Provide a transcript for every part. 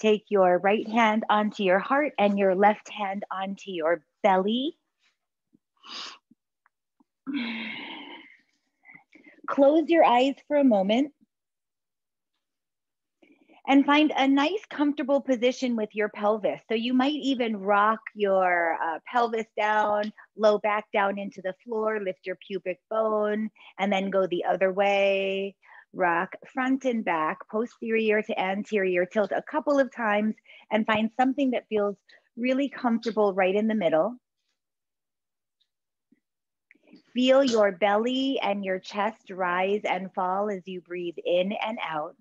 Take your right hand onto your heart and your left hand onto your belly. Close your eyes for a moment and find a nice comfortable position with your pelvis. So you might even rock your pelvis down, low back down into the floor, lift your pubic bone, and then go the other way. Rock front and back, posterior to anterior, tilt a couple of times and find something that feels really comfortable right in the middle. Feel your belly and your chest rise and fall as you breathe in and out.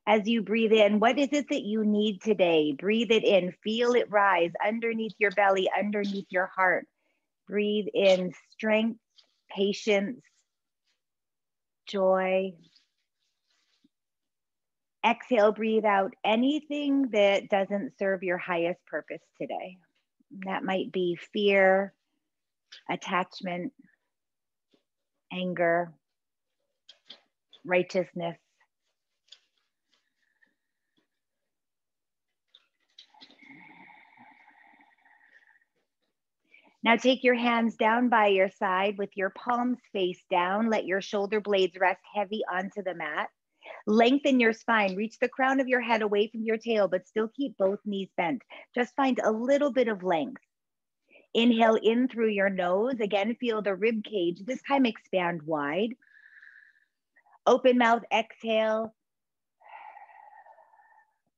As you breathe in, what is it that you need today? Breathe it in, feel it rise underneath your belly, underneath your heart. Breathe in strength, patience, joy. Exhale, breathe out anything that doesn't serve your highest purpose today. That might be fear, attachment, anger, righteousness. Now take your hands down by your side with your palms face down. Let your shoulder blades rest heavy onto the mat. Lengthen your spine. Reach the crown of your head away from your tail, but still keep both knees bent. Just find a little bit of length. Inhale in through your nose. Again, feel the rib cage. This time expand wide. Open mouth, exhale.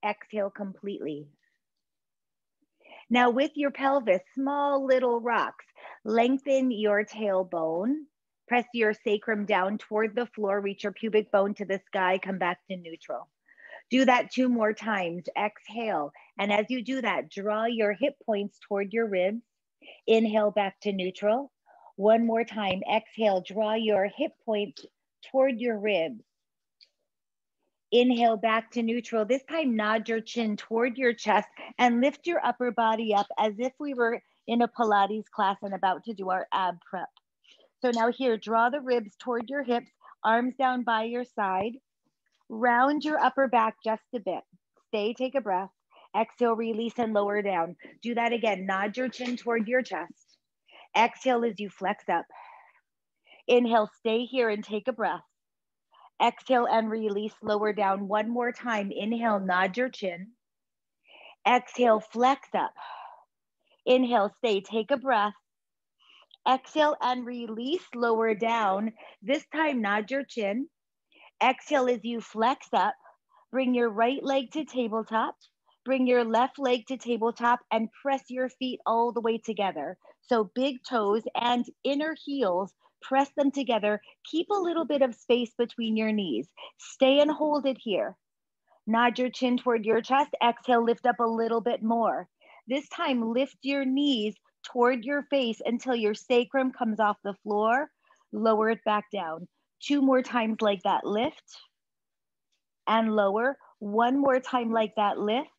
Exhale completely. Now with your pelvis, small little rocks, lengthen your tailbone, press your sacrum down toward the floor, reach your pubic bone to the sky, come back to neutral. Do that 2 more times, exhale. And as you do that, draw your hip points toward your ribs, inhale back to neutral. 1 more time, exhale, draw your hip points toward your ribs. Inhale back to neutral. This time, nod your chin toward your chest and lift your upper body up as if we were in a Pilates class and about to do our ab prep. So now here, draw the ribs toward your hips, arms down by your side. Round your upper back just a bit. Stay, take a breath. Exhale, release and lower down. Do that again. Nod your chin toward your chest. Exhale as you flex up. Inhale, stay here and take a breath. Exhale and release, lower down 1 more time. Inhale, nod your chin. Exhale, flex up. Inhale, stay, take a breath. Exhale and release, lower down. This time, nod your chin. Exhale as you flex up. Bring your right leg to tabletop. Bring your left leg to tabletop and press your feet all the way together. So big toes and inner heels, press them together. Keep a little bit of space between your knees. Stay and hold it here. Nod your chin toward your chest. Exhale, lift up a little bit more. This time, lift your knees toward your face until your sacrum comes off the floor. Lower it back down. 2 more times like that. Lift and lower. 1 more time like that. Lift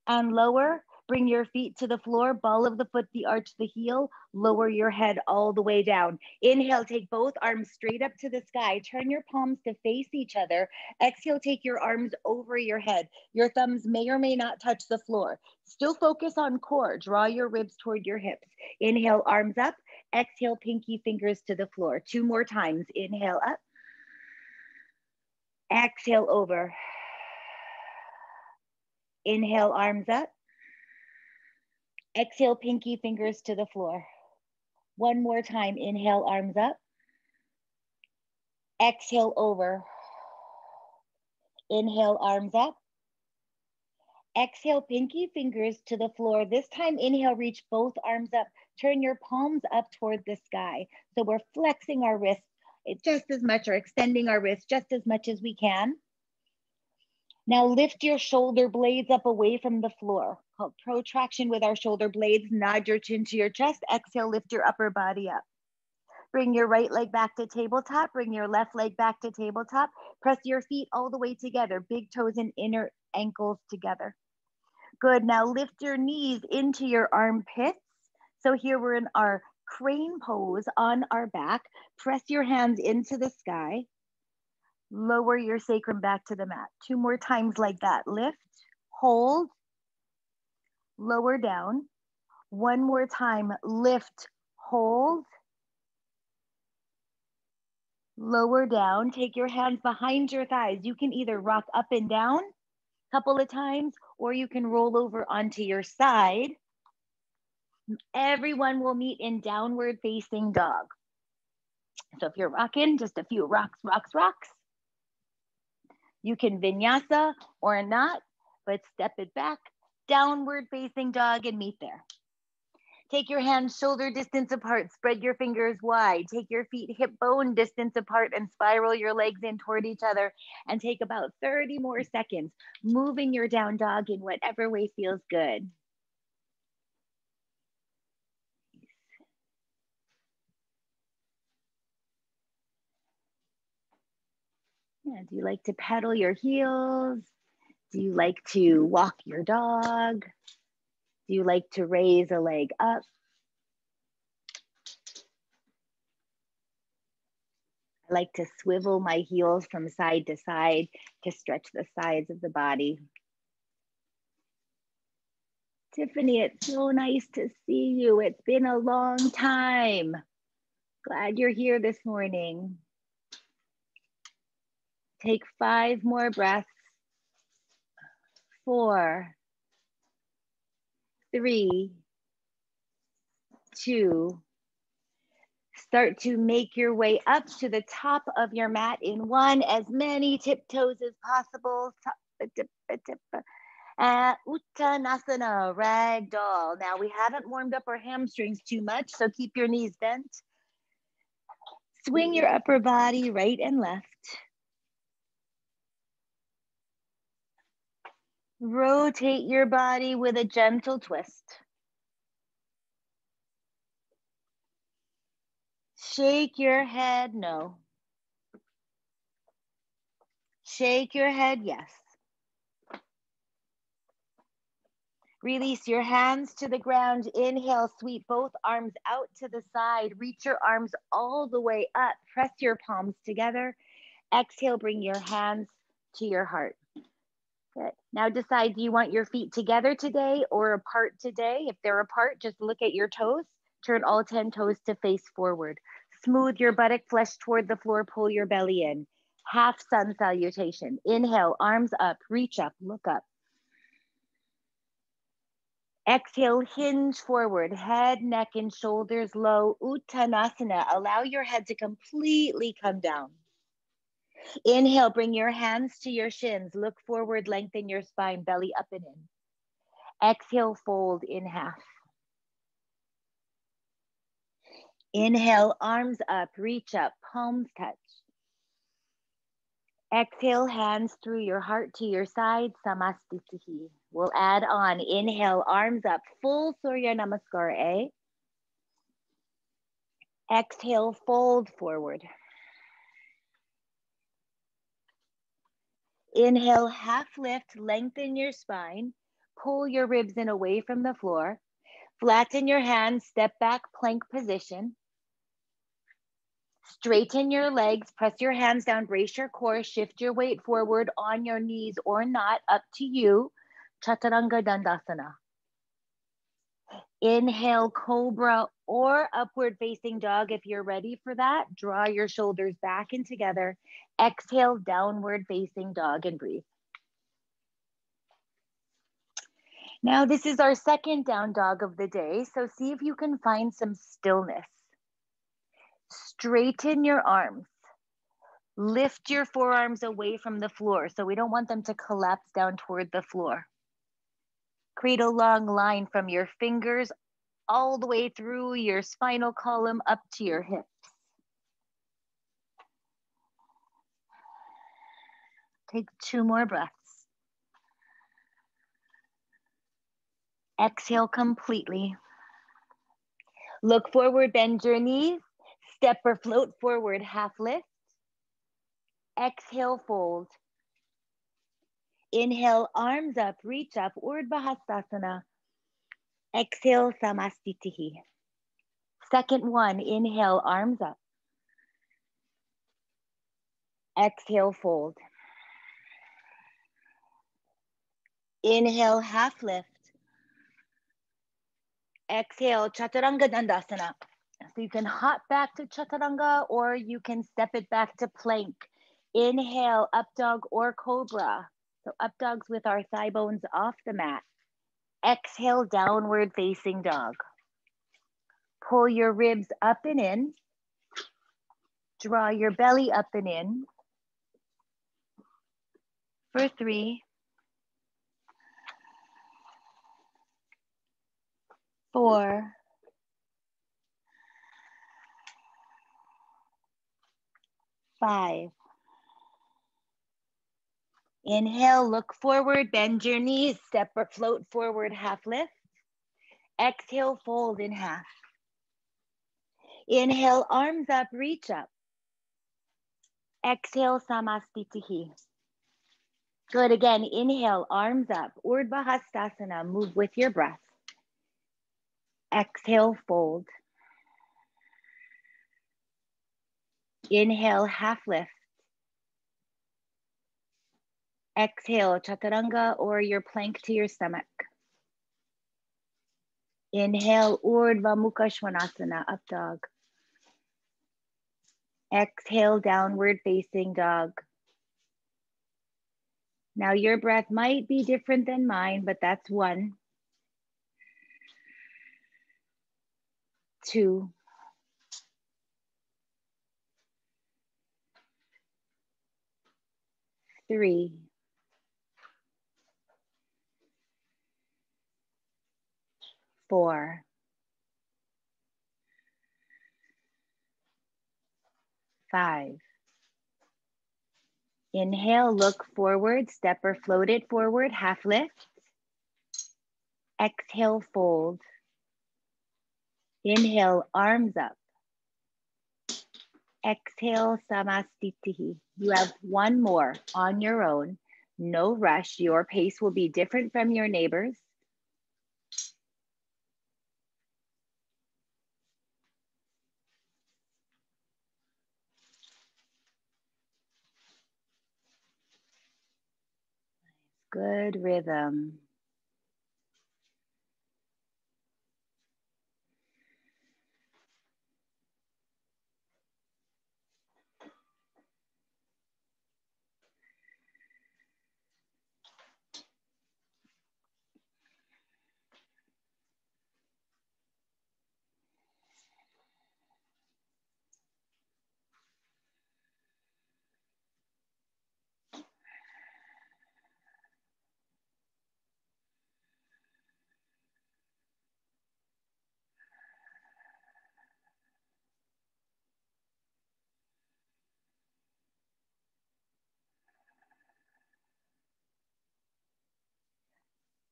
and lower. Bring your feet to the floor, ball of the foot, the arch, the heel, lower your head all the way down. Inhale, take both arms straight up to the sky. Turn your palms to face each other. Exhale, take your arms over your head. Your thumbs may or may not touch the floor. Still focus on core. Draw your ribs toward your hips. Inhale, arms up. Exhale, pinky fingers to the floor. 2 more times. Inhale up. Exhale over. Inhale, arms up. Exhale, pinky fingers to the floor. 1 more time. Inhale, arms up. Exhale, over. Inhale, arms up. Exhale, pinky fingers to the floor. This time, inhale, reach both arms up. Turn your palms up toward the sky. So we're flexing our wrists just as much, or extending our wrists just as much as we can. Now lift your shoulder blades up away from the floor, called protraction with our shoulder blades. Nod your chin to your chest. Exhale, lift your upper body up. Bring your right leg back to tabletop. Bring your left leg back to tabletop. Press your feet all the way together. Big toes and inner ankles together. Good, now lift your knees into your armpits. So here we're in our crane pose on our back. Press your hands into the sky. Lower your sacrum back to the mat. 2 more times like that. Lift, hold, lower down. 1 more time. Lift, hold, lower down. Take your hands behind your thighs. You can either rock up and down a couple of times, or you can roll over onto your side. Everyone will meet in downward facing dog. So if you're rocking, just a few rocks, rocks, rocks. You can vinyasa or not, but step it back, downward facing dog, and meet there. Take your hands shoulder distance apart, spread your fingers wide, take your feet hip bone distance apart and spiral your legs in toward each other, and take about 30 more seconds, moving your down dog in whatever way feels good. Yeah, do you like to pedal your heels? Do you like to walk your dog? Do you like to raise a leg up? I like to swivel my heels from side to side to stretch the sides of the body. Tiffany, it's so nice to see you. It's been a long time. Glad you're here this morning. Take 5 more breaths. 4, 3, 2. Start to make your way up to the top of your mat in 1, as many tiptoes as possible. Utkatasana, ragdoll. Now we haven't warmed up our hamstrings too much, so keep your knees bent. Swing your upper body right and left. Rotate your body with a gentle twist. Shake your head, no. Shake your head, yes. Release your hands to the ground. Inhale, sweep both arms out to the side. Reach your arms all the way up. Press your palms together. Exhale, bring your hands to your heart. Good. Now decide, do you want your feet together today or apart today? If they're apart, just look at your toes. Turn all 10 toes to face forward. Smooth your buttock flesh toward the floor. Pull your belly in. Half sun salutation. Inhale, arms up, reach up, look up. Exhale, hinge forward, head, neck, and shoulders low. Utkatasana. Allow your head to completely come down. Inhale, bring your hands to your shins. Look forward, lengthen your spine, belly up and in. Exhale, fold in half. Inhale, arms up, reach up, palms touch. Exhale, hands through your heart to your side, samastitihi. We'll add on, inhale, arms up, full Surya Namaskar A. Exhale, fold forward. Inhale, half lift, lengthen your spine, pull your ribs in away from the floor. Flatten your hands, step back, plank position. Straighten your legs, press your hands down, brace your core, shift your weight forward on your knees or not, up to you. Chaturanga Dandasana. Inhale, cobra or upward facing dog if you're ready for that. Draw your shoulders back and together. Exhale, downward facing dog and breathe. Now this is our second down dog of the day, so see if you can find some stillness. Straighten your arms. Lift your forearms away from the floor, so we don't want them to collapse down toward the floor. Create a long line from your fingers all the way through your spinal column up to your hips. Take 2 more breaths. Exhale completely. Look forward, bend your knees. Step or float forward, half lift. Exhale, fold. Inhale, arms up, reach up, Urdhva Hastasana. Exhale, Samastitihi. Second one, inhale, arms up. Exhale, fold. Inhale, half lift. Exhale, Chaturanga Dandasana. So you can hop back to Chaturanga or you can step it back to plank. Inhale, up dog or cobra. So up dogs with our thigh bones off the mat. Exhale, downward facing dog. Pull your ribs up and in. Draw your belly up and in. For 3, 4, 5. Inhale, look forward, bend your knees, step or float forward, half lift. Exhale, fold in half. Inhale, arms up, reach up. Exhale, Samastitihi. Good, again, inhale, arms up, Urdhva Hastasana, move with your breath. Exhale, fold. Inhale, half lift. Exhale, Chaturanga or your plank to your stomach. Inhale, Urdhva Mukha Svanasana, up dog. Exhale, downward facing dog. Now your breath might be different than mine, but that's 1, 2, 3, 4, 5. Inhale, look forward, step or float it forward, half lift. Exhale, fold. Inhale, arms up. Exhale, Samastitihi. You have 1 more on your own. No rush. Your pace will be different from your neighbor's. Good rhythm.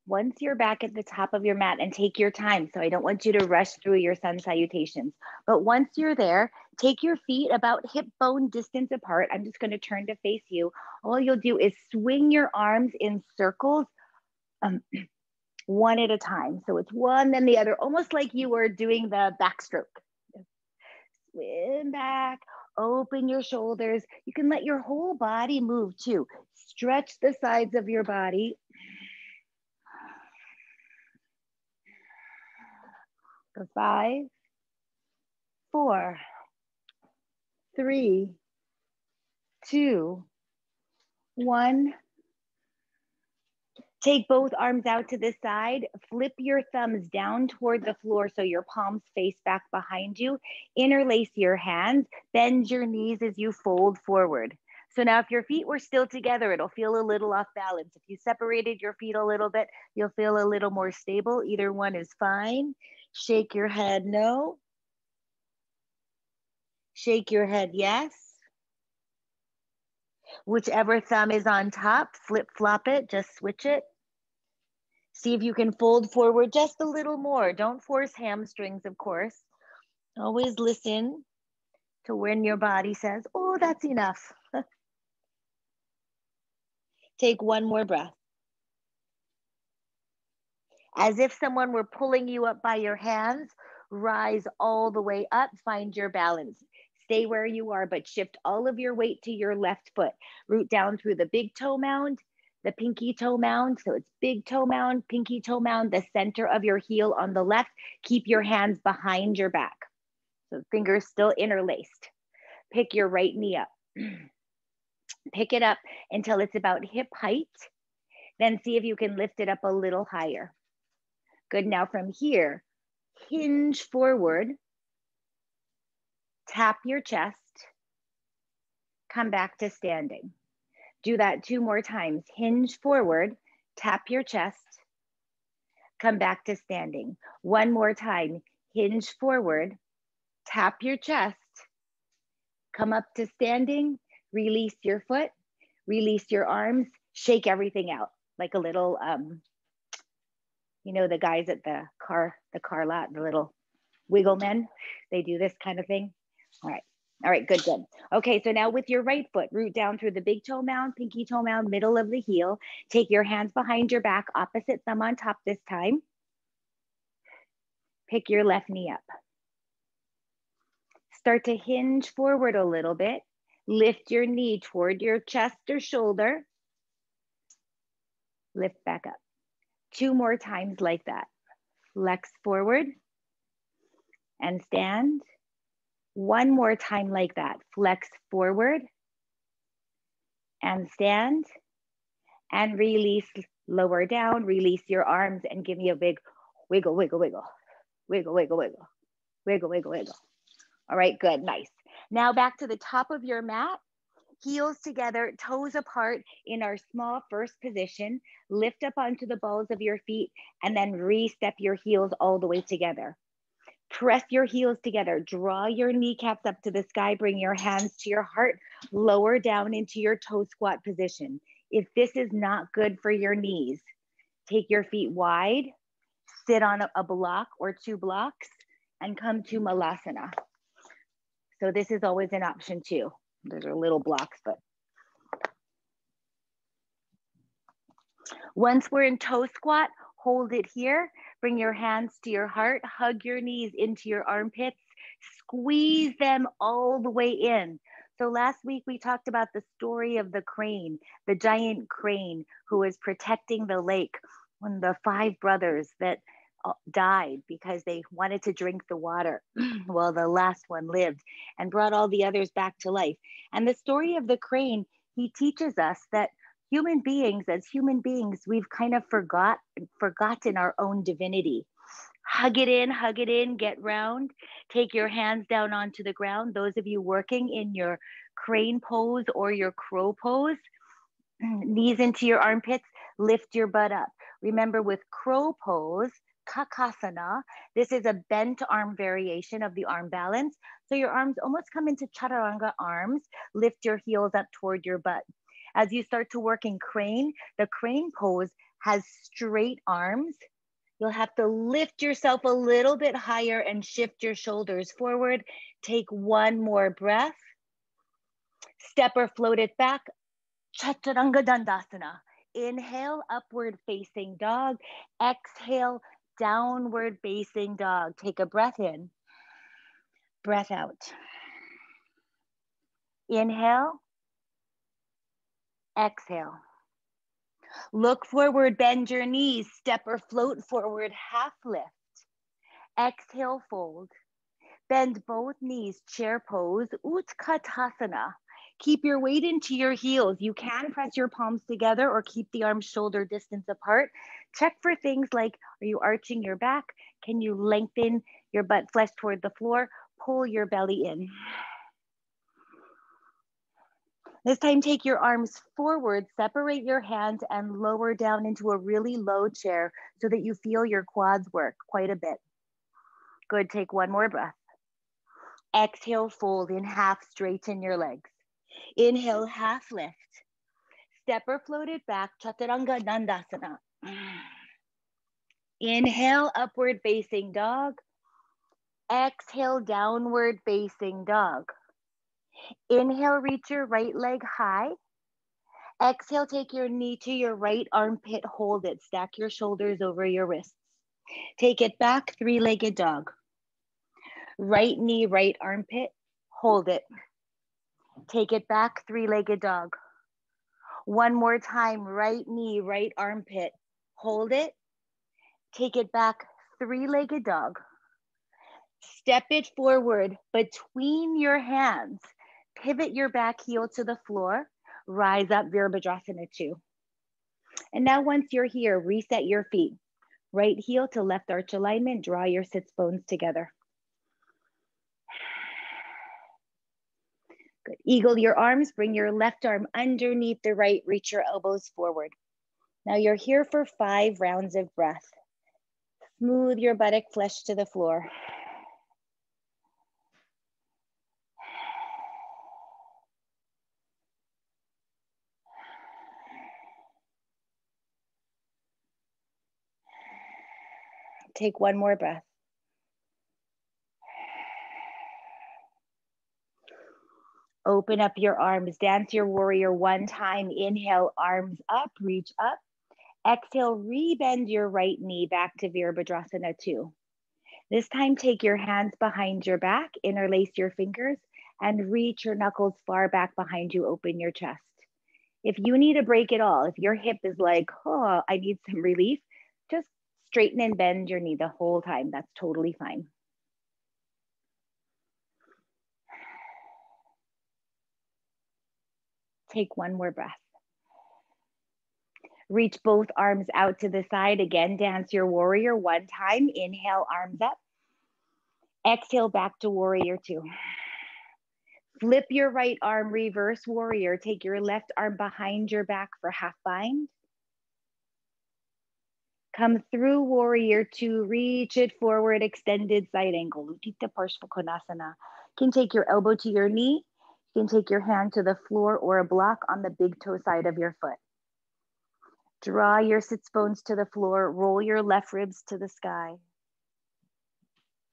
Once you're back at the top of your mat, and take your time, so I don't want you to rush through your sun salutations, but once you're there, take your feet about hip bone distance apart. I'm just going to turn to face you. All you'll do is swing your arms in circles, 1 at a time. So it's one, then the other, almost like you were doing the backstroke. Swim back, open your shoulders. You can let your whole body move too. Stretch the sides of your body. Go 5, 4, 3, 2, 1. Take both arms out to the side. Flip your thumbs down toward the floor so your palms face back behind you. Interlace your hands. Bend your knees as you fold forward. So now if your feet were still together, it'll feel a little off balance. If you separated your feet a little bit, you'll feel a little more stable. Either one is fine. Shake your head no. Shake your head yes. Whichever thumb is on top, flip flop it, just switch it. See if you can fold forward just a little more. Don't force hamstrings, of course. Always listen to when your body says, oh, that's enough. Take 1 more breath. As if someone were pulling you up by your hands, Rise all the way up, find your balance. Stay where you are, but shift all of your weight to your left foot. Root down through the big toe mound, the pinky toe mound. So it's big toe mound, pinky toe mound, the center of your heel on the left. Keep your hands behind your back. So fingers still interlaced. Pick your right knee up. Pick it up until it's about hip height. Then see if you can lift it up a little higher. Good, now from here, hinge forward, tap your chest, come back to standing. Do that 2 more times. Hinge forward, tap your chest, come back to standing. 1 more time. Hinge forward, tap your chest, come up to standing, release your foot, release your arms, shake everything out like a little, you know, the guys at the car lot, the little wiggle men, they do this kind of thing. All right, good. Okay, so now with your right foot, root down through the big toe mound, pinky toe mound, middle of the heel. Take your hands behind your back, opposite thumb on top this time. Pick your left knee up. Start to hinge forward a little bit. Lift your knee toward your chest or shoulder. Lift back up. 2 more times like that. Flex forward and stand. 1 more time like that. Flex forward and stand. And release, lower down, release your arms and give me a big wiggle, wiggle, wiggle. Wiggle, wiggle, wiggle. Wiggle, wiggle, wiggle. All right, good, nice. Now back to the top of your mat. Heels together, toes apart in our small first position. Lift up onto the balls of your feet and then re-step your heels all the way together. Press your heels together. Draw your kneecaps up to the sky. Bring your hands to your heart. Lower down into your toe squat position. If this is not good for your knees, take your feet wide, sit on a block or 2 blocks, and come to Malasana. So this is always an option too. Those are little blocks, but. Once we're in toe squat, hold it here. Bring your hands to your heart. Hug your knees into your armpits. Squeeze them all the way in. So last week we talked about the story of the crane, the giant crane who was protecting the lake when the 5 brothers that died because they wanted to drink the water. Well, the last one lived and brought all the others back to life. And the story of the crane, he teaches us that human beings, we've kind of forgotten our own divinity. Hug it in, get round. Take your hands down onto the ground. Those of you working in your crane pose or your crow pose, knees into your armpits, lift your butt up. Remember with crow pose, Utkatasana, this is a bent arm variation of the arm balance. So your arms almost come into chaturanga arms. Lift your heels up toward your butt. As you start to work in crane, the crane pose has straight arms. You'll have to lift yourself a little bit higher and shift your shoulders forward. Take 1 more breath. Step or float it back. Chaturanga Dandasana. Inhale, upward facing dog. Exhale, downward facing dog. Take a breath in, breath out. Inhale, exhale. Look forward, bend your knees, step or float forward, half lift. Exhale, fold. Bend both knees, chair pose, Utkatasana. Keep your weight into your heels. You can press your palms together or keep the arms shoulder distance apart. Check for things like, are you arching your back? Can you lengthen your butt flesh toward the floor? Pull your belly in. This time, take your arms forward, separate your hands and lower down into a really low chair so that you feel your quads work quite a bit. Good, take 1 more breath. Exhale, fold in half, straighten your legs. Inhale, half lift. Step or float it back, Chaturanga Dandasana. Inhale, upward facing dog. Exhale, downward facing dog. Inhale, reach your right leg high. Exhale, take your knee to your right armpit, hold it. Stack your shoulders over your wrists. Take it back, 3-legged dog. Right knee, right armpit, hold it. Take it back, three-legged dog. One more time, right knee, right armpit, hold it. Take it back, three-legged dog. Step it forward between your hands. Pivot your back heel to the floor. Rise up, Virabhadrasana 2. And now once you're here, reset your feet. Right heel to left arch alignment. Draw your sits bones together. Good. Eagle your arms. Bring your left arm underneath the right. Reach your elbows forward. Now you're here for 5 rounds of breath. Smooth your buttock flesh to the floor. Take one more breath. Open up your arms. Dance your warrior 1 time. Inhale, arms up, reach up. Exhale, rebend your right knee back to Virabhadrasana 2. This time, take your hands behind your back, interlace your fingers, and reach your knuckles far back behind you. Open your chest. If you need a break at all, if your hip is like, oh, I need some relief, just straighten and bend your knee the whole time. That's totally fine. Take one more breath. Reach both arms out to the side. Again, dance your warrior 1 time. Inhale, arms up. Exhale, back to warrior 2. Flip your right arm, reverse warrior. Take your left arm behind your back for half bind. Come through warrior 2, reach it forward, extended side angle. Utkatasana Trikonasana. You can take your elbow to your knee. You can take your hand to the floor or a block on the big toe side of your foot. Draw your sits bones to the floor. Roll your left ribs to the sky.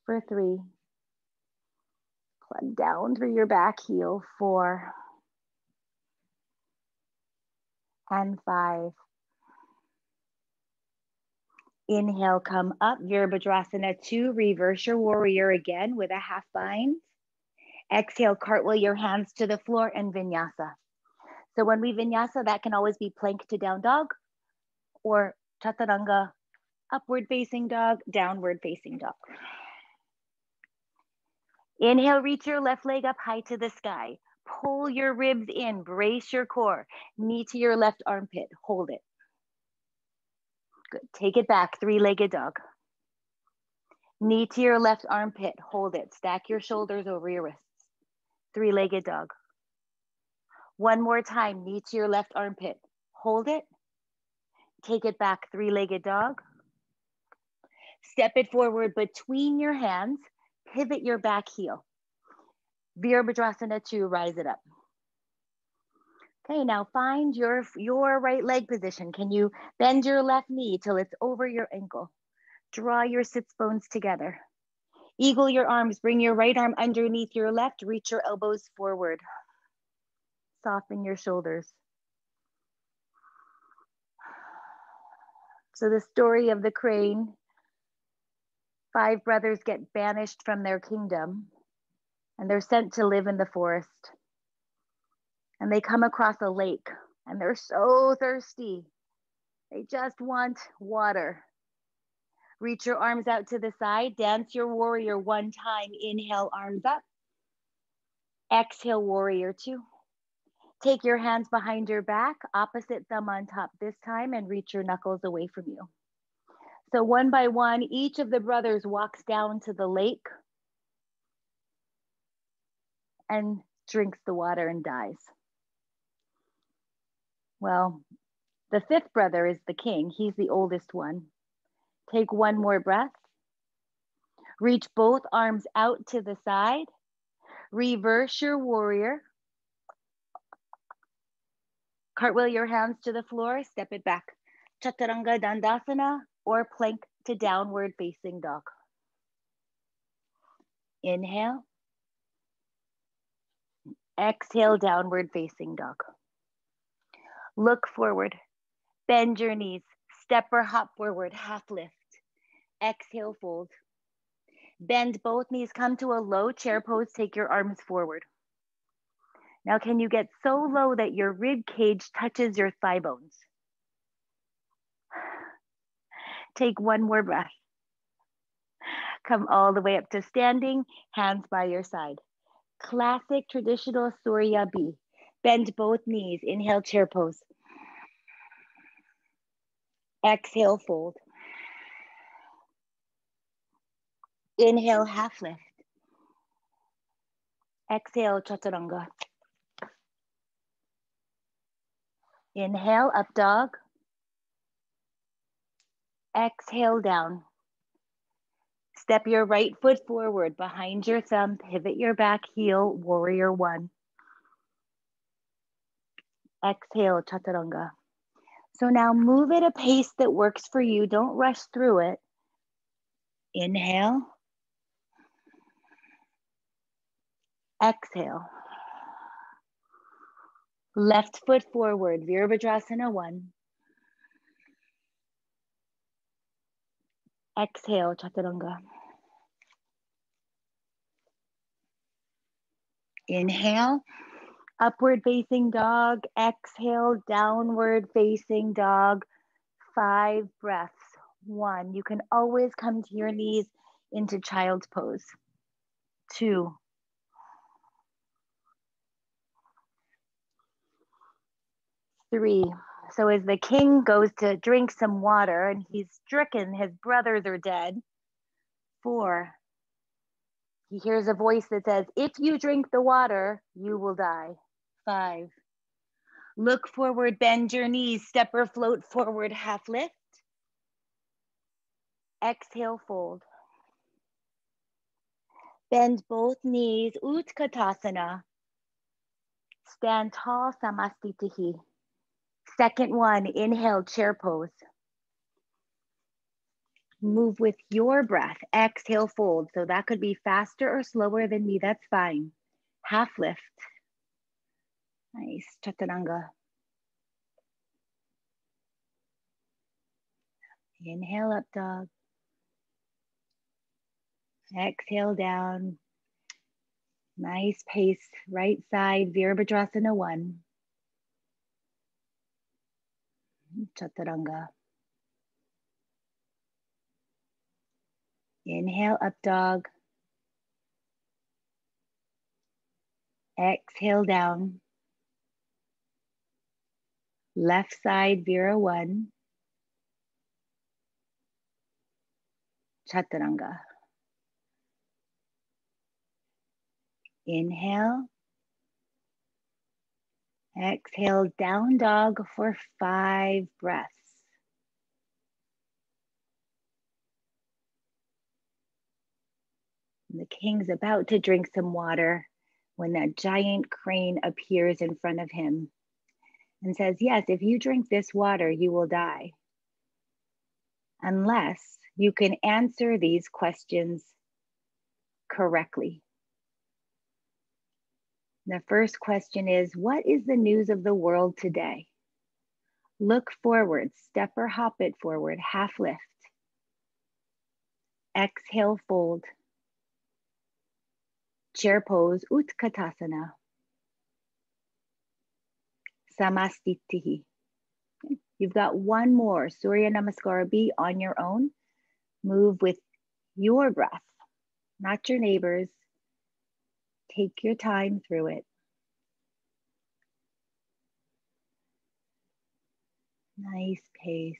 For 3. Plug down through your back heel. 4. And 5. Inhale, come up, Virabhadrasana 2, reverse your warrior again with a half bind. Exhale, cartwheel your hands to the floor and Vinyasa. So when we Vinyasa, that can always be plank to down dog or Chaturanga, upward facing dog, downward facing dog. Inhale, reach your left leg up high to the sky. Pull your ribs in, brace your core, knee to your left armpit, hold it. Good, take it back, 3-legged dog. Knee to your left armpit, hold it. Stack your shoulders over your wrists. 3-legged dog. One more time, knee to your left armpit, hold it. Take it back, 3-legged dog. Step it forward between your hands, pivot your back heel. Virabhadrasana 2, rise it up. Okay, now find your right leg position. Can you bend your left knee till it's over your ankle? Draw your sits bones together. Eagle your arms, bring your right arm underneath your left, reach your elbows forward. Soften your shoulders. So the story of the crane, 5 brothers get banished from their kingdom and they're sent to live in the forest. And they come across a lake and they're so thirsty. They just want water. Reach your arms out to the side. Dance your warrior 1 time. Inhale, arms up. Exhale, warrior 2. Take your hands behind your back, opposite thumb on top this time, and reach your knuckles away from you. So one by one, each of the brothers walks down to the lake and drinks the water and dies. Well, the 5th brother is the king. He's the oldest one. Take one more breath. Reach both arms out to the side. Reverse your warrior. Cartwheel your hands to the floor. Step it back. Chaturanga Dandasana or plank to downward facing dog. Inhale. Exhale, downward facing dog. Look forward. Bend your knees. Step or hop forward, half lift. Exhale, fold. Bend both knees, come to a low chair pose, take your arms forward. Now, can you get so low that your rib cage touches your thigh bones? Take one more breath. Come all the way up to standing, hands by your side. Classic traditional Surya B. Bend both knees, inhale, chair pose. Exhale, fold. Inhale, half lift. Exhale, chaturanga. Inhale, up dog. Exhale, down. Step your right foot forward behind your thumb, pivot your back heel, warrior one. Exhale, chaturanga. So now move at a pace that works for you. Don't rush through it. Inhale. Exhale. Left foot forward, Virabhadrasana 1. Exhale, chaturanga. Inhale, upward facing dog. Exhale, downward facing dog. 5 breaths. 1. You can always come to your knees into child's pose. 2. 3. So as the king goes to drink some water and he's stricken, his brothers are dead. 4. He hears a voice that says, if you drink the water, you will die. 5. Look forward, bend your knees, step or float forward, half lift. Exhale, fold. Bend both knees, Utkatasana. Stand tall, Samastitihi. Second one, inhale, chair pose. Move with your breath. Exhale, fold. So that could be faster or slower than me. That's fine. Half lift. Nice. Chaturanga. Inhale, up dog. Exhale, down. Nice pace. Right side, Virabhadrasana 1. Chaturanga. Inhale, up dog. Exhale, down. Left side, Vira 1. Chaturanga. Inhale. Exhale, down dog for 5 breaths. And the king's about to drink some water when that giant crane appears in front of him and says, yes, if you drink this water, you will die. Unless you can answer these questions correctly. The first question is, what is the news of the world today? Look forward, step or hop it forward, half lift. Exhale, fold. Chair pose, Utkatasana. Samastitihi. You've got one more, Surya Namaskara B on your own. Move with your breath, not your neighbor's. Take your time through it. Nice pace.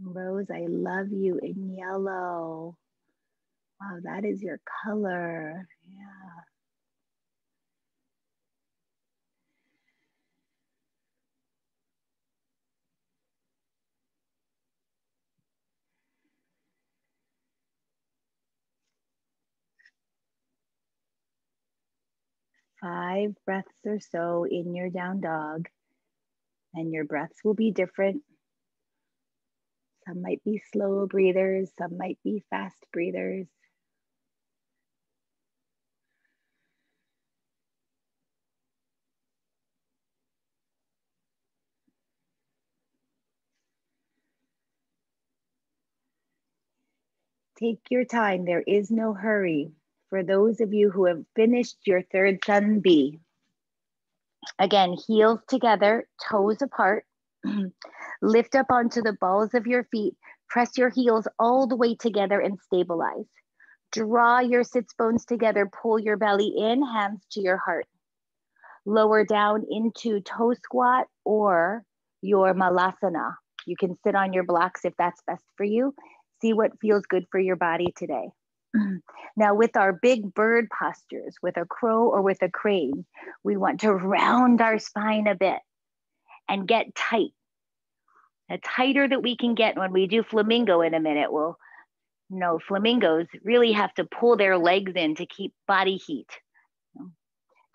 Rose, I love you in yellow. Wow, that is your color. Yeah. 5 breaths or so in your down dog, and your breaths will be different. Some might be slow breathers, some might be fast breathers. Take your time, there is no hurry. For those of you who have finished your third Sun B, again, heels together, toes apart. Lift up onto the balls of your feet. Press your heels all the way together and stabilize. Draw your sits bones together. Pull your belly in, hands to your heart. Lower down into toe squat or your malasana. You can sit on your blocks if that's best for you. See what feels good for your body today. Now, with our big bird postures, with a crow or with a crane, we want to round our spine a bit and get tight. The tighter that we can get when we do flamingo in a minute, flamingos really have to pull their legs in to keep body heat.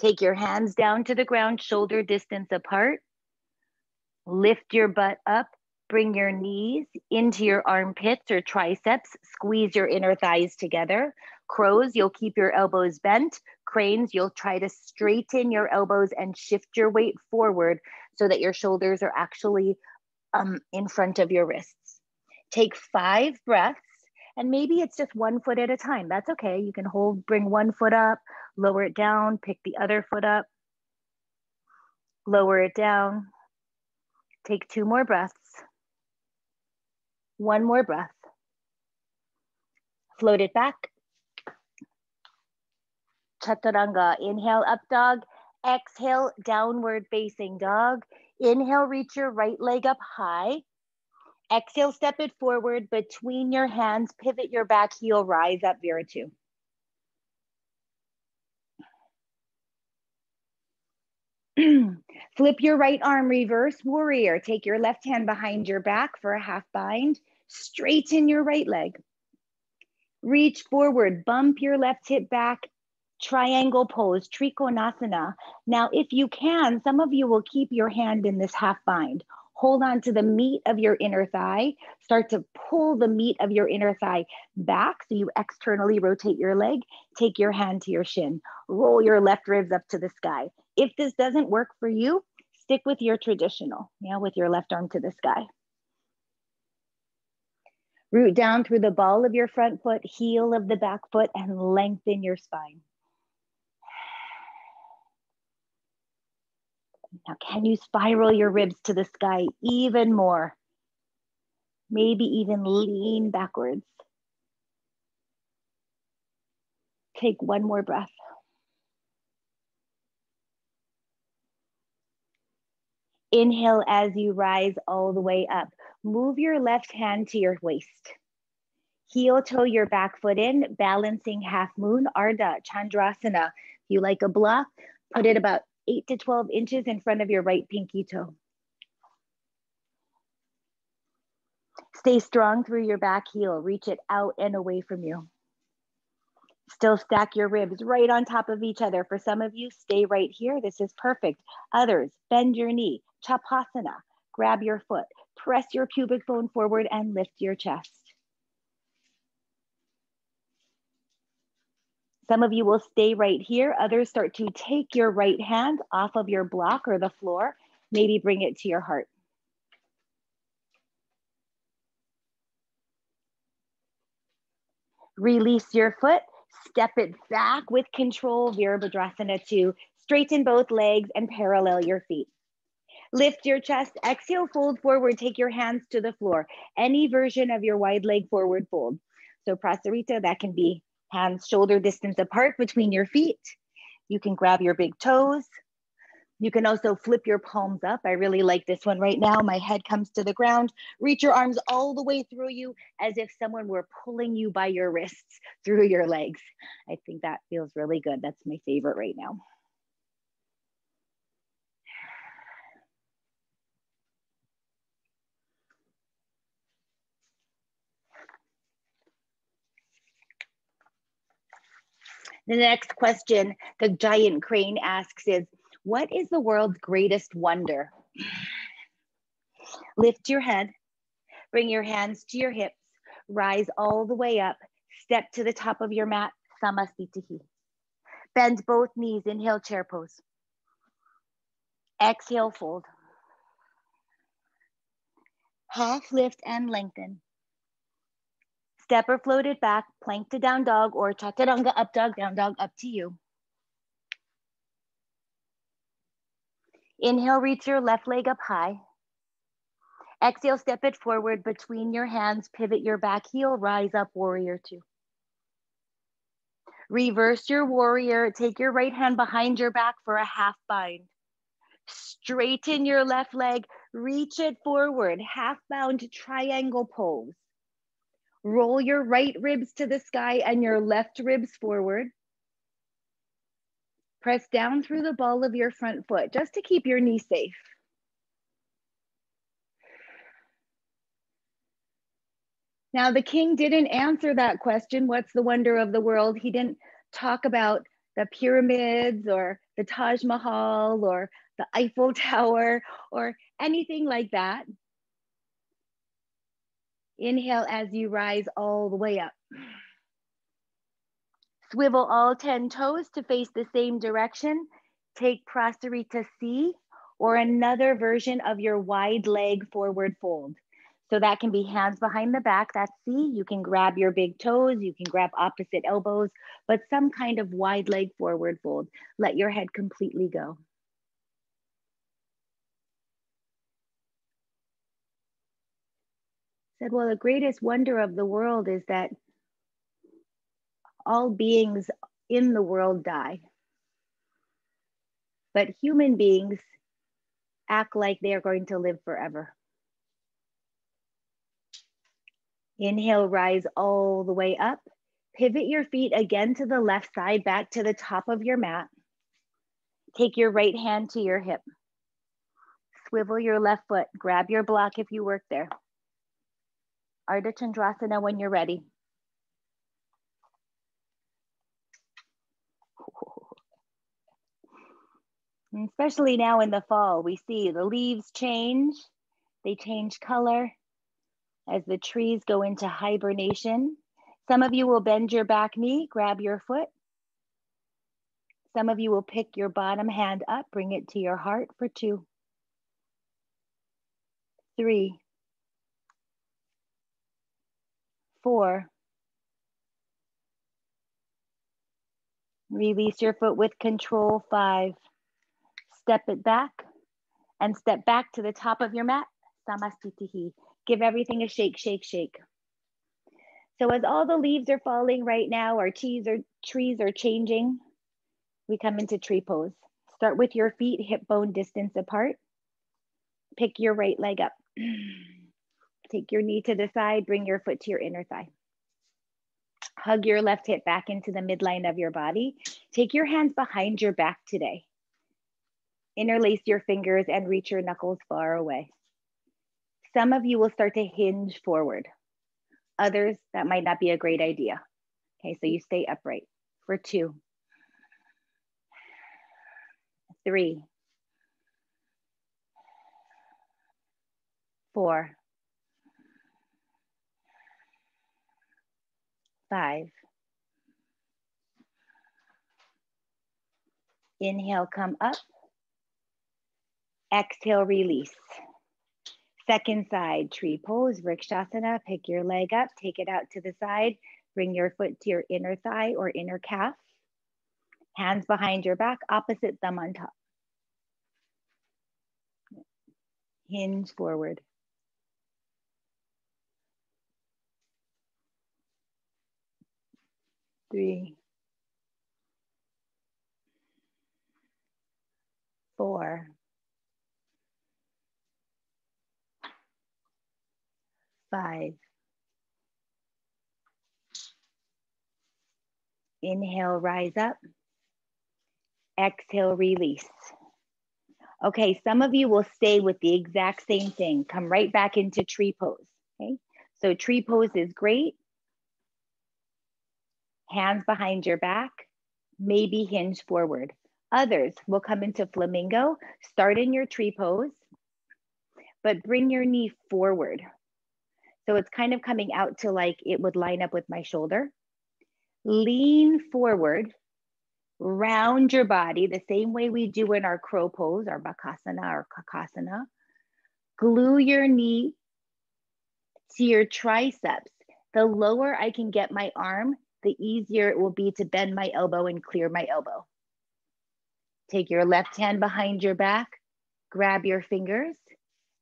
Take your hands down to the ground, shoulder distance apart. Lift your butt up. Bring your knees into your armpits or triceps. Squeeze your inner thighs together. Crows, you'll keep your elbows bent. Cranes, you'll try to straighten your elbows and shift your weight forward so that your shoulders are actually in front of your wrists. Take 5 breaths, and maybe it's just 1 foot at a time. That's okay. You can bring 1 foot up, lower it down, pick the other foot up, lower it down. Take 2 more breaths. 1 more breath. Float it back. Chaturanga. Inhale, up dog. Exhale, downward facing dog. Inhale, reach your right leg up high. Exhale, step it forward between your hands, pivot your back heel, rise up, Viratu. Flip your right arm, reverse warrior. Take your left hand behind your back for a half bind. Straighten your right leg. Reach forward, bump your left hip back, triangle pose, Trikonasana. Now, if you can, some of you will keep your hand in this half bind. Hold on to the meat of your inner thigh. Start to pull the meat of your inner thigh back so you externally rotate your leg. Take your hand to your shin. Roll your left ribs up to the sky. If this doesn't work for you, stick with your traditional, with your left arm to the sky. Root down through the ball of your front foot, heel of the back foot, and lengthen your spine. Now, can you spiral your ribs to the sky even more? Maybe even lean backwards. Take 1 more breath. Inhale as you rise all the way up. Move your left hand to your waist. Heel toe your back foot in, balancing half moon, Ardha Chandrasana. If you like a block, put it about 8 to 12 inches in front of your right pinky toe. Stay strong through your back heel. Reach it out and away from you. Still stack your ribs right on top of each other. For some of you, stay right here. This is perfect. Others, bend your knee. Chapasana. Grab your foot. Press your pubic bone forward and lift your chest. Some of you will stay right here. Others start to take your right hand off of your block or the floor. Maybe bring it to your heart. Release your foot. Step it back with control, Virabhadrasana 2. Straighten both legs and parallel your feet. Lift your chest, exhale, fold forward, take your hands to the floor. Any version of your wide leg forward fold. So Prasarita, that can be hands shoulder distance apart between your feet. You can grab your big toes. You can also flip your palms up. I really like this one right now. My head comes to the ground. Reach your arms all the way through you as if someone were pulling you by your wrists through your legs. I think that feels really good. That's my favorite right now. The next question the giant crane asks is, what is the world's greatest wonder? Lift your head, bring your hands to your hips, rise all the way up, step to the top of your mat, Samasthitihi. Bend both knees, inhale, chair pose. Exhale, fold. Half lift and lengthen. Step or floated back, plank to down dog, or chaturanga, up dog, down dog, up to you. Inhale, reach your left leg up high. Exhale, step it forward between your hands, pivot your back heel, rise up, warrior two. Reverse your warrior, take your right hand behind your back for a half bind. Straighten your left leg, reach it forward, half bound triangle pose. Roll your right ribs to the sky and your left ribs forward. Press down through the ball of your front foot just to keep your knee safe. Now, the king didn't answer that question, what's the wonder of the world? He didn't talk about the pyramids or the Taj Mahal or the Eiffel Tower or anything like that. Inhale as you rise all the way up. Swivel all 10 toes to face the same direction. Take Prasarita C or another version of your wide leg forward fold. So that can be hands behind the back, that's C. You can grab your big toes, you can grab opposite elbows, but some kind of wide leg forward fold. Let your head completely go. Said, well, the greatest wonder of the world is that all beings in the world die. But human beings act like they are going to live forever. Inhale, rise all the way up. Pivot your feet again to the left side, back to the top of your mat. Take your right hand to your hip. Swivel your left foot. Grab your block if you work there. Ardha Chandrasana when you're ready. And especially now in the fall, we see the leaves change. They change color as the trees go into hibernation. Some of you will bend your back knee, grab your foot. Some of you will pick your bottom hand up, bring it to your heart for 2, 3, 4. Release your foot with control, 5. Step it back and step back to the top of your mat, Samastitihi. Give everything a shake, shake, shake. So as all the leaves are falling right now, our trees are changing, we come into tree pose. Start with your feet hip bone distance apart. Pick your right leg up. Take your knee to the side, bring your foot to your inner thigh. Hug your left hip back into the midline of your body. Take your hands behind your back today. Interlace your fingers and reach your knuckles far away. Some of you will start to hinge forward. Others, that might not be a great idea. Okay, so you stay upright for 2, 3, 4, 5. Inhale, come up. Exhale, release. Second side, tree pose, Vrikshasana. Pick your leg up, take it out to the side. Bring your foot to your inner thigh or inner calf. Hands behind your back, opposite thumb on top. Hinge forward. Three, 4, 5. Inhale, rise up. Exhale, release. Okay, some of you will stay with the exact same thing. Come right back into tree pose, okay? So tree pose is great. Hands behind your back. maybe hinge forward. Others will come into Flamingo, start in your tree pose, but bring your knee forward. So it's kind of coming out to like it would line up with my shoulder. Lean forward, round your body the same way we do in our crow pose, our Bakasana or Kakasana. Glue your knee to your triceps. The lower I can get my arm, the easier it will be to bend my elbow and clear my elbow. Take your left hand behind your back, grab your fingers,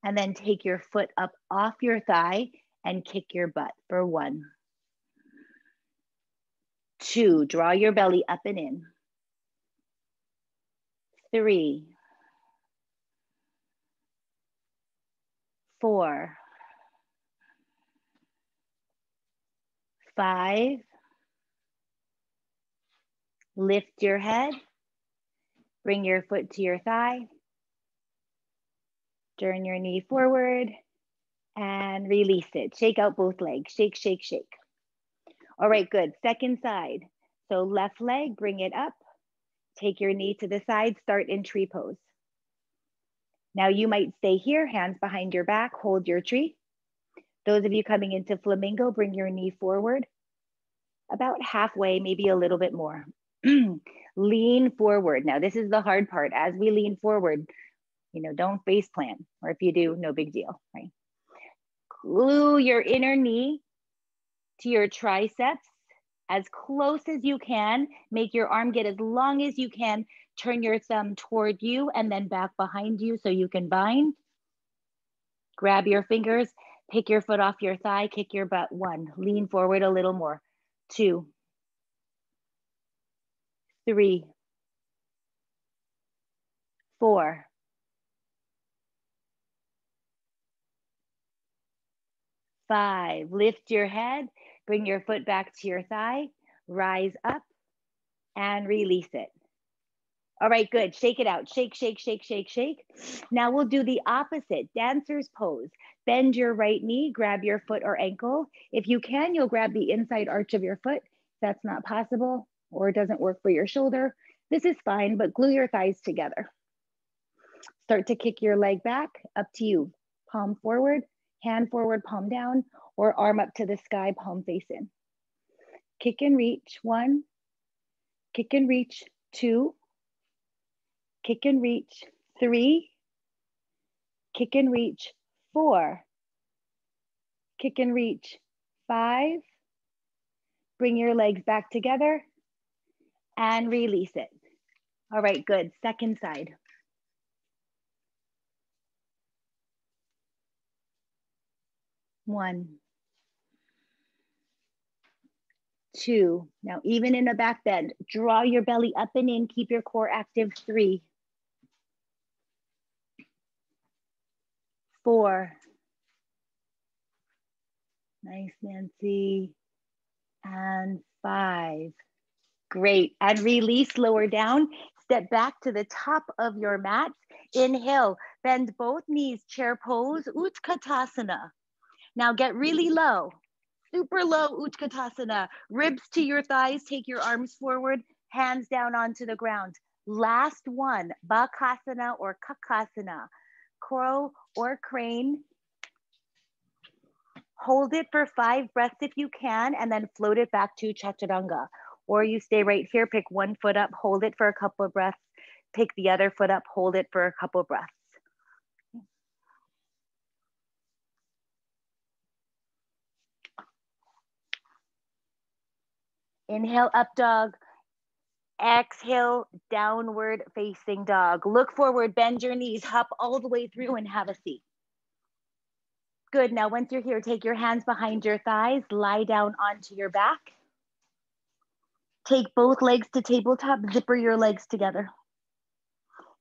and then take your foot up off your thigh and kick your butt for 1. 2, draw your belly up and in. 3, 4, 5, lift your head, bring your foot to your thigh, turn your knee forward, and release it. Shake out both legs, shake, shake, shake. All right, good, second side. So left leg, bring it up, take your knee to the side, start in tree pose. Now you might stay here, hands behind your back, hold your tree. Those of you coming into Flamingo, bring your knee forward, about halfway, maybe a little bit more. Lean forward. Now this is the hard part. As we lean forward, don't face plant, or if you do, no big deal, right? Glue your inner knee to your triceps as close as you can. Make your arm get as long as you can. Turn your thumb toward you and then back behind you so you can bind. Grab your fingers, pick your foot off your thigh, kick your butt. 1, lean forward a little more. 2, 3, 4, 5, lift your head, bring your foot back to your thigh, rise up and release it. All right, good, shake it out, shake, shake, shake, shake, shake. Now we'll do the opposite, dancer's pose. Bend your right knee, grab your foot or ankle. If you can, you'll grab the inside arch of your foot. If that's not possible or it doesn't work for your shoulder, this is fine, but glue your thighs together. Start to kick your leg back, up to you. Palm forward, hand forward, palm down, or arm up to the sky, palm face in. Kick and reach, 1. Kick and reach, 2. Kick and reach, 3. Kick and reach, 4. Kick and reach, 5. Bring your legs back together and release it. All right, good, second side. 1, 2. Now, even in a back bend, draw your belly up and in, keep your core active. 3, 4. Nice, Nancy. And 5. Great. And release, lower down. Step back to the top of your mat. Inhale, bend both knees, chair pose, Utkatasana. Now get really low, super low Utkatasana. Ribs to your thighs, take your arms forward, hands down onto the ground. Last one, Bakasana or Kakasana. Crow or crane. Hold it for 5 breaths if you can, and then float it back to Chaturanga. Or you stay right here, pick one foot up, hold it for a couple of breaths, pick the other foot up, hold it for a couple of breaths. Inhale, up dog. Exhale, downward facing dog. Look forward, bend your knees, hop all the way through and have a seat. Good, now once you're here, take your hands behind your thighs, lie down onto your back. Take both legs to tabletop, zipper your legs together.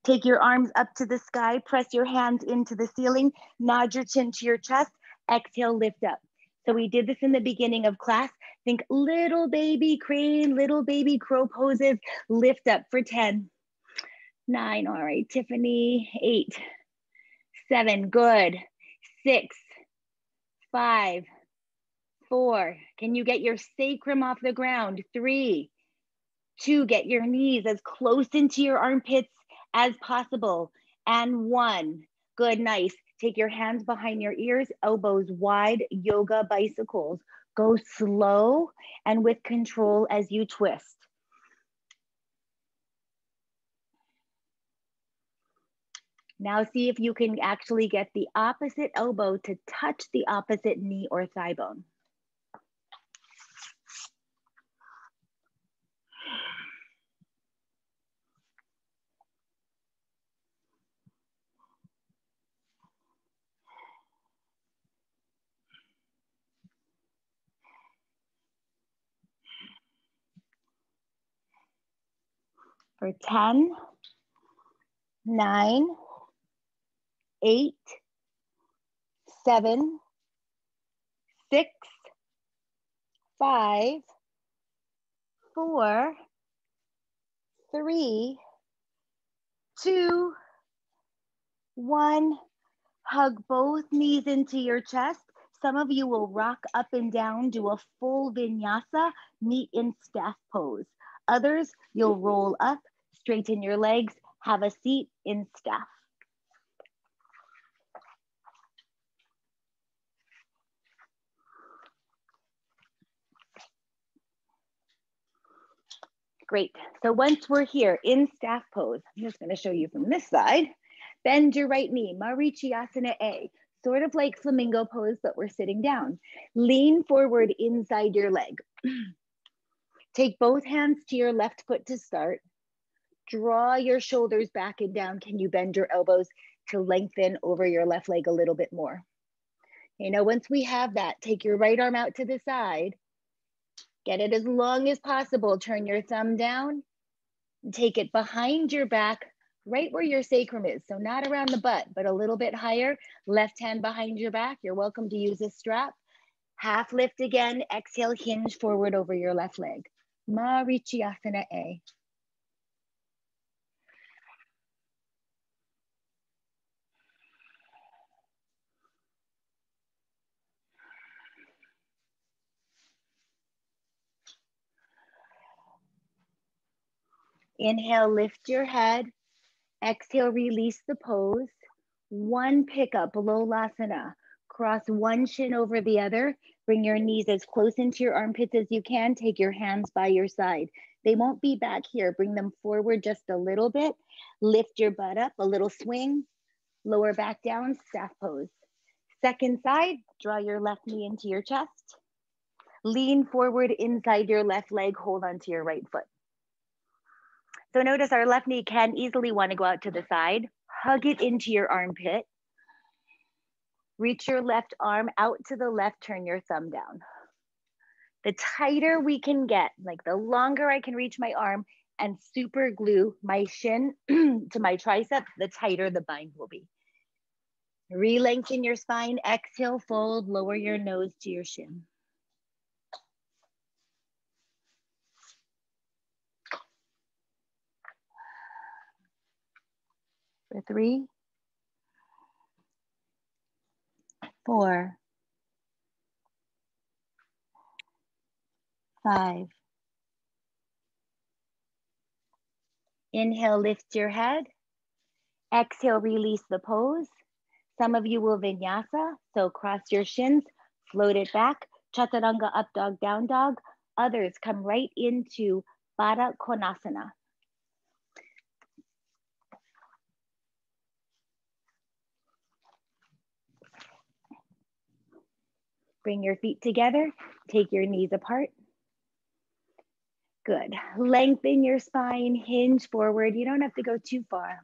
Take your arms up to the sky, press your hands into the ceiling, nod your chin to your chest, exhale, lift up. So we did this in the beginning of class. Think little baby crane, little baby crow poses, lift up for 10, 9, all right, Tiffany, 8, 7, good, 6, 5, 4, can you get your sacrum off the ground? 3, 2, get your knees as close into your armpits as possible. And 1, good, nice. Take your hands behind your ears, elbows wide, yoga bicycles. Go slow and with control as you twist. Now see if you can actually get the opposite elbow to touch the opposite knee or thigh bone. For 10, 9, 8, 7, 6, 5, 4, 3, 2, 1. Hug both knees into your chest. Some of you will rock up and down, do a full vinyasa, meet in staff pose. Others, you'll roll up, straighten your legs, have a seat in staff. Great. So once we're here in staff pose, I'm just going to show you from this side. Bend your right knee, Marichyasana A, sort of like flamingo pose, but we're sitting down. Lean forward inside your leg. Take both hands to your left foot to start. Draw your shoulders back and down. Can you bend your elbows to lengthen over your left leg a little bit more? You know, once we have that, take your right arm out to the side. Get it as long as possible. Turn your thumb down. Take it behind your back, right where your sacrum is. So not around the butt, but a little bit higher. Left hand behind your back. You're welcome to use a strap. Half lift again. Exhale, hinge forward over your left leg. Marichyasana A. Inhale, lift your head. Exhale, release the pose. 1 pickup, Lolasana. Cross one shin over the other. Bring your knees as close into your armpits as you can. Take your hands by your side. They won't be back here. Bring them forward just a little bit. Lift your butt up, a little swing. Lower back down, staff pose. Second side, draw your left knee into your chest. Lean forward inside your left leg, hold onto your right foot. So notice our left knee can easily want to go out to the side. Hug it into your armpit. Reach your left arm out to the left, turn your thumb down. The tighter we can get, like the longer I can reach my arm and super glue my shin to my tricep, the tighter the bind will be. Re-lengthen your spine, exhale, fold, lower your nose to your shin. For 3, 4, 5. Inhale, lift your head. Exhale, release the pose. Some of you will vinyasa, so cross your shins, float it back. Chaturanga, up dog, down dog. Others come right into Trikonasana. Bring your feet together, take your knees apart. Good. Lengthen your spine, hinge forward. You don't have to go too far.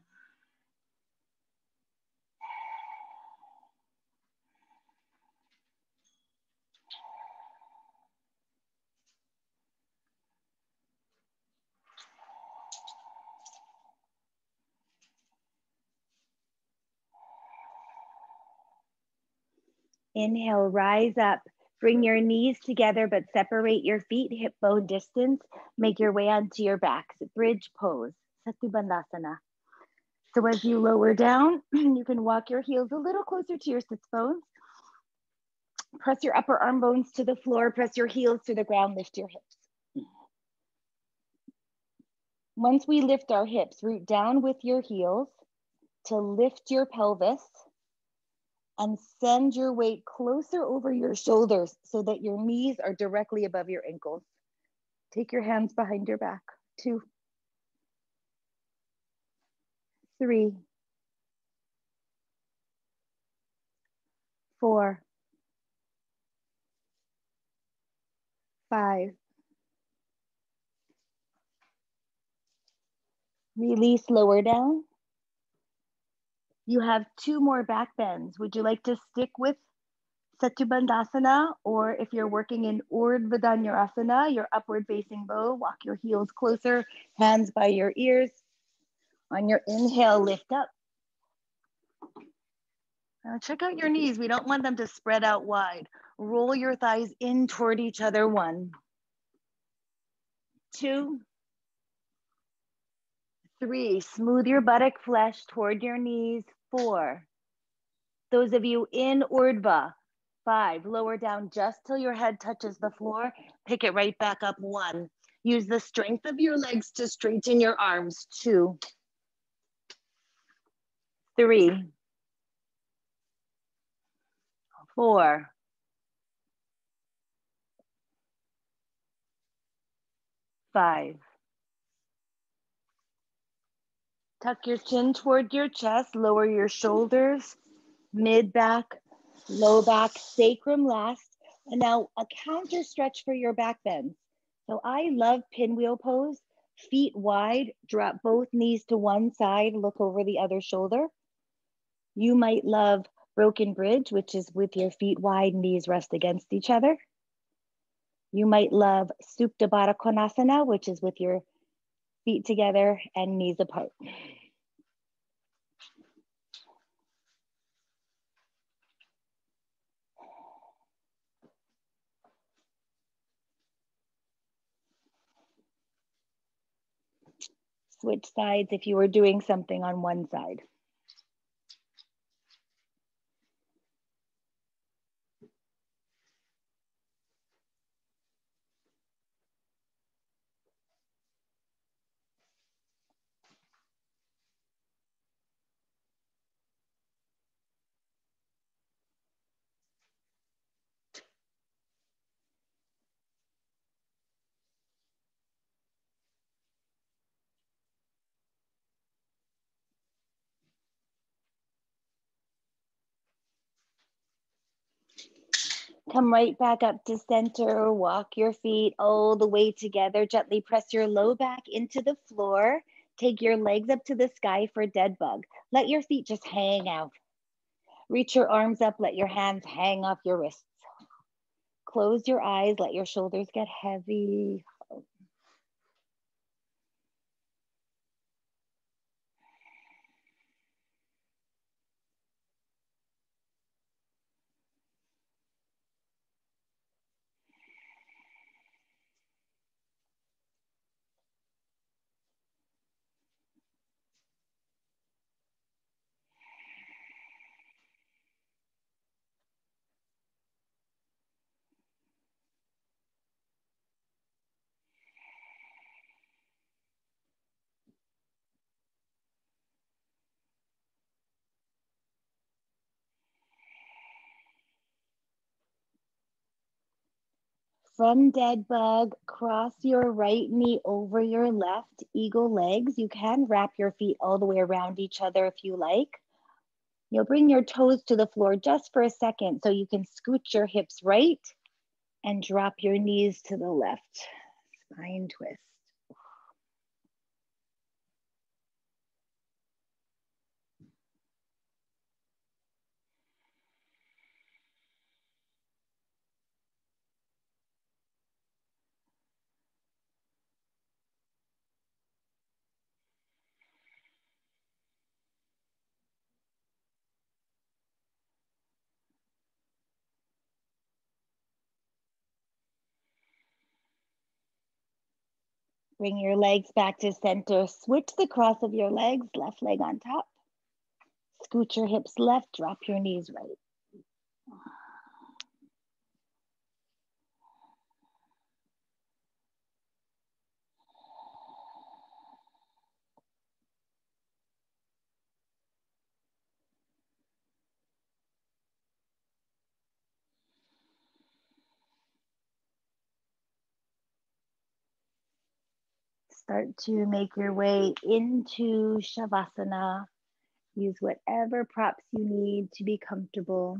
Inhale, rise up. Bring your knees together, but separate your feet, hip bone distance. Make your way onto your backs. Bridge pose, Bandhasana. So as you lower down, you can walk your heels a little closer to your sits bones. Press your upper arm bones to the floor. Press your heels to the ground. Lift your hips. Once we lift our hips, root down with your heels to lift your pelvis and send your weight closer over your shoulders so that your knees are directly above your ankles. Take your hands behind your back. 2, 3, 4, 5. Release, lower down. You have 2 more back bends. Would you like to stick with Setubandhasana, or if you're working in Urdhva Dhanurasana, your upward facing bow, walk your heels closer, hands by your ears. On your inhale, lift up. Now check out your knees. We don't want them to spread out wide. Roll your thighs in toward each other. 1, 2, 3. Smooth your buttock flesh toward your knees. 4. Those of you in Urdhva, 5. Lower down just till your head touches the floor. Pick it right back up. 1. Use the strength of your legs to straighten your arms. 2, 3, 4, 5. Tuck your chin toward your chest, lower your shoulders, mid back, low back, sacrum last. And now a counter stretch for your back bends. So I love pinwheel pose, feet wide, drop both knees to one side, look over the other shoulder. You might love broken bridge, which is with your feet wide, knees rest against each other. You might love Supta Baddha Konasana, which is with your feet together and knees apart. Switch sides if you were doing something on one side. Come right back up to center, walk your feet all the way together. Gently press your low back into the floor. Take your legs up to the sky for dead bug. Let your feet just hang out. Reach your arms up, let your hands hang off your wrists. Close your eyes, let your shoulders get heavy. From dead bug, cross your right knee over your left, eagle legs. You can wrap your feet all the way around each other if you like. You'll bring your toes to the floor just for a second so you can scoot your hips right and drop your knees to the left. Spine twist. Bring your legs back to center. Switch the cross of your legs, left leg on top. Scoot your hips left, drop your knees right. Start to make your way into Shavasana. Use whatever props you need to be comfortable.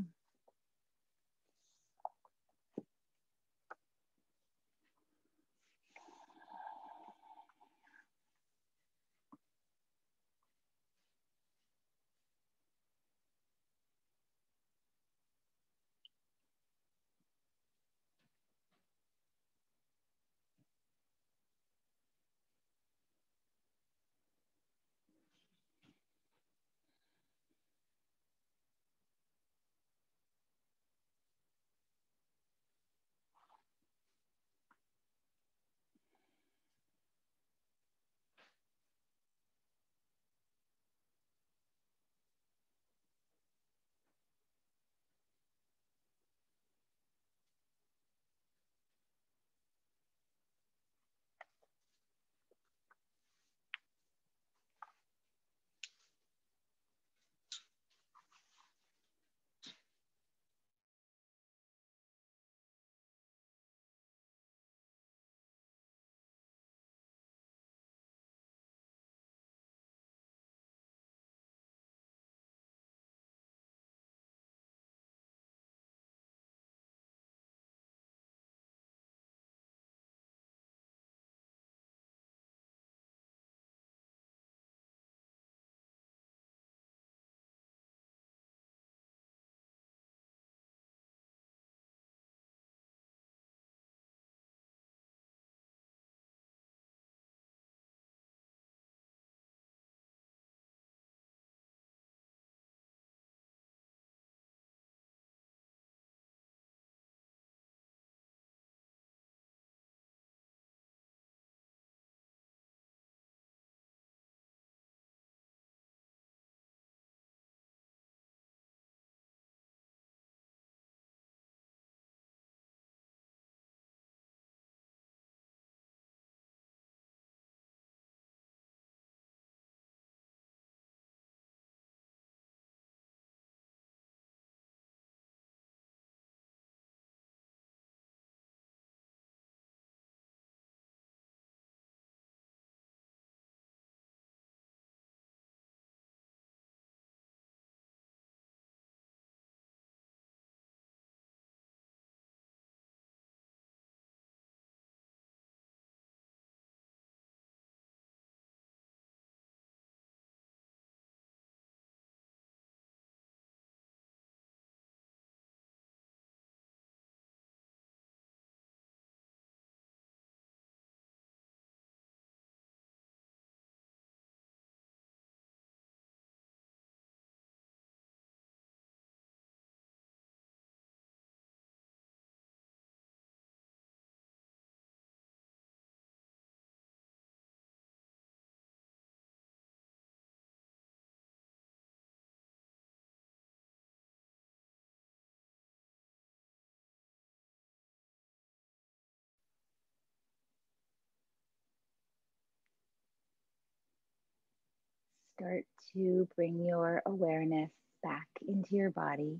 Start to bring your awareness back into your body.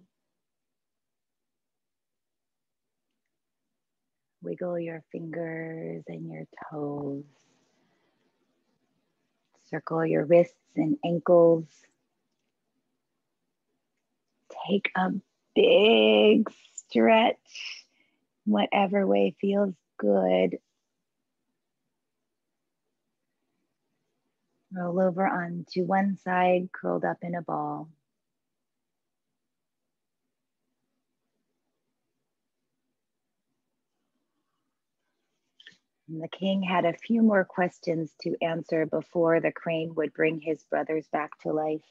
Wiggle your fingers and your toes. Circle your wrists and ankles. Take a big stretch, whatever way feels good. Roll over onto one side, curled up in a ball. And the king had a few more questions to answer before the crane would bring his brothers back to life.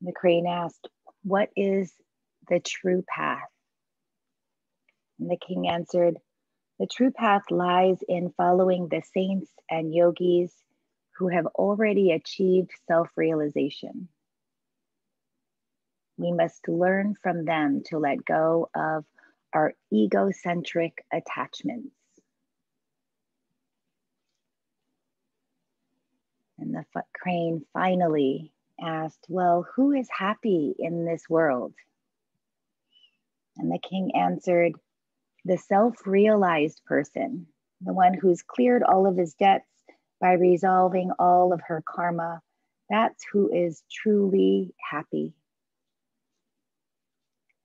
The crane asked, "What is the true path?" And the king answered, "The true path lies in following the saints and yogis who have already achieved self-realization. We must learn from them to let go of our egocentric attachments." And the crane finally asked, "Well, who is happy in this world?" And the king answered, "The self-realized person, the one who's cleared all of his debts, by resolving all of her karma. That's who is truly happy.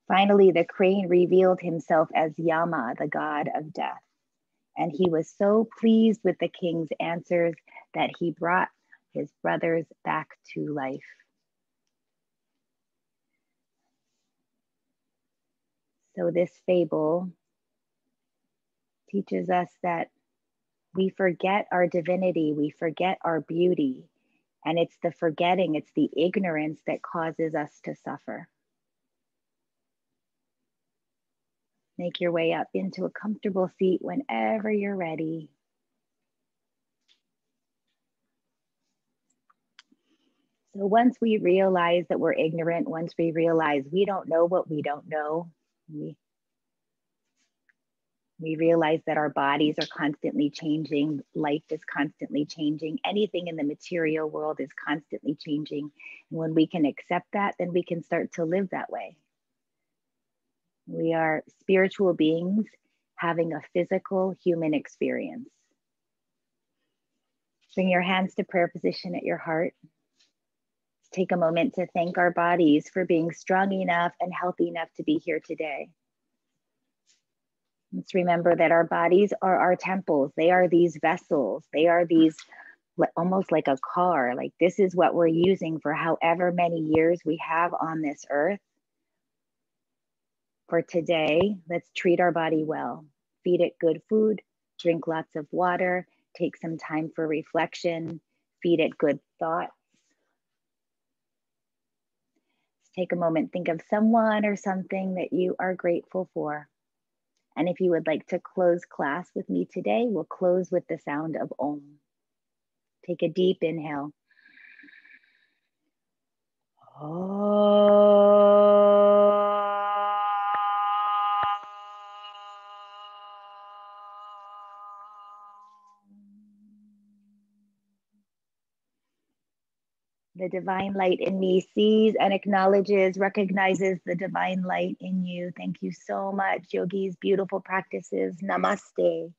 Finally, the crane revealed himself as Yama, the god of death. And he was so pleased with the king's answers that he brought his brothers back to life. So this fable teaches us that we forget our divinity, we forget our beauty, and it's the forgetting, it's the ignorance that causes us to suffer. Make your way up into a comfortable seat whenever you're ready. So once we realize that we're ignorant, once we realize we don't know what we don't know, we realize that our bodies are constantly changing, life is constantly changing, anything in the material world is constantly changing. And when we can accept that, then we can start to live that way. We are spiritual beings having a physical human experience. Bring your hands to prayer position at your heart. Take a moment to thank our bodies for being strong enough and healthy enough to be here today. Let's remember that our bodies are our temples. They are these vessels. They are these almost like a car. Like this is what we're using for however many years we have on this earth. For today, let's treat our body well. Feed it good food, drink lots of water, take some time for reflection, feed it good thoughts. Take a moment, think of someone or something that you are grateful for. And if you would like to close class with me today, we'll close with the sound of Om. Take a deep inhale. The divine light in me sees and acknowledges, recognizes the divine light in you. Thank you so much, yogis. Beautiful practices. Namaste.